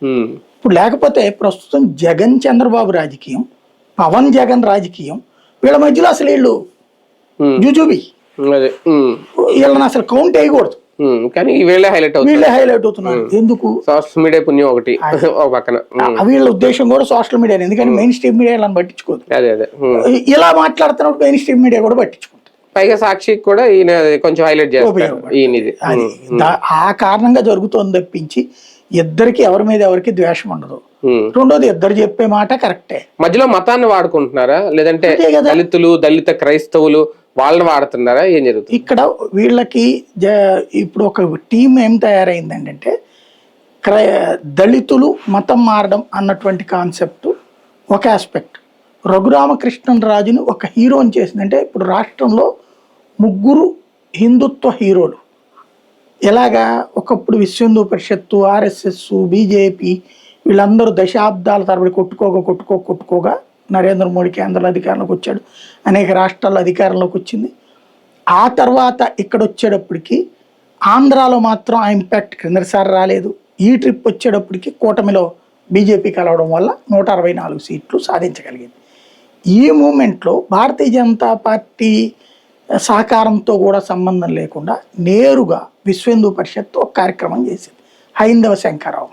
ఇప్పుడు లేకపోతే ప్రస్తుతం జగన్ చంద్రబాబు రాజకీయం, పవన్ జగన్ రాజకీయం, వీళ్ళ మధ్యలో అసలు వీళ్ళు జుజుబి, వీళ్ళని అసలు కౌంట్ వేయకూడదు. కానీ వీళ్ళే హైలైట్ అవుతున్నారు. ఎందుకు? సోషల్ మీడియా పుణ్యం ఒకటి పక్కన. వీళ్ళ ఉద్దేశం కూడా సోషల్ మీడియా, ఎందుకంటే మెయిన్ స్ట్రీమ్ మీడియా ఇలా పట్టించుకోదు. ఇలా మాట్లాడుతున్నప్పుడు మెయిన్ స్ట్రీమ్ మీడియా కూడా పట్టించుకుంటుంది. పైగా సాక్షికి కూడా ఈయన కొంచెం హైలైట్ చేస్తారు. ఆ కారణంగా జరుగుతోంది తప్పించి ఇద్దరికి ఎవరి మీద ఎవరికి ద్వేషం ఉండదు. రెండోది ఇద్దరు చెప్పే మాట కరెక్టే. మధ్యలో మతాన్ని వాడుకుంటున్నారా, లేదంటే దళితులు, దళిత క్రైస్తవులు వాళ్ళని వాడుతున్నారా, ఏం జరుగుతుంది ఇక్కడ? వీళ్ళకి ఇప్పుడు ఒక టీం ఏం తయారైందంటే దళితులు మతం మారడం అన్నటువంటి కాన్సెప్ట్ ఒక ఆస్పెక్ట్. రఘురామకృష్ణరాజుని ఒక హీరోని చేసిందంటే ఇప్పుడు రాష్ట్రంలో 3 హిందుత్వ హీరోలు. ఎలాగా ఒకప్పుడు విశ్వ హిందూ పరిషత్తు, ఆర్ఎస్ఎస్, బీజేపీ వీళ్ళందరూ దశాబ్దాల తరబడి కొట్టుకోగా నరేంద్ర మోడీ కేంద్రంలో అధికారంలోకి వచ్చాడు, అనేక రాష్ట్రాల్లో అధికారంలోకి వచ్చింది. ఆ తర్వాత ఇక్కడ వచ్చేటప్పటికి ఆంధ్రాలో మాత్రం ఆ ఇంపాక్ట్ క్రిందసారి రాలేదు. ఈ ట్రిప్ వచ్చేటప్పటికి కూటమిలో బీజేపీ కలవడం వల్ల 164 సీట్లు సాధించగలిగింది. ఈ మూమెంట్లో భారతీయ జనతా పార్టీ సహకారంతో కూడా సంబంధం లేకుండా నేరుగా విశ్వ హిందూ పరిషత్ ఒక కార్యక్రమం చేసింది, హైందవ శంకరరావు.